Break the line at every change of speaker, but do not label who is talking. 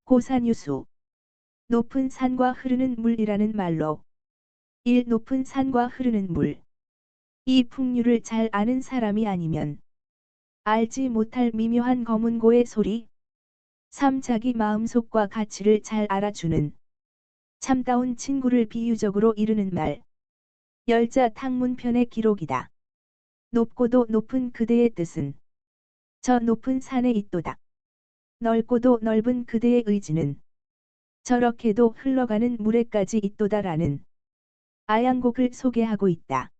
고산유수. 높은 산과 흐르는 물이라는 말로 1. 높은 산과 흐르는 물. 이 풍류를 잘 아는 사람이 아니면 알지 못할 미묘한 검은고의 소리. 3. 자기 마음속과 가치를 잘 알아주는 참다운 친구를 비유적으로 이르는 말. 열자 탕문편의 기록이다. 높고도 높은 그대의 뜻은 저 높은 산에 있도다. 넓고도 넓은 그대의 의지는 저렇게도 흘러가는 물에까지 있도다라는 아양곡을 소개하고 있다.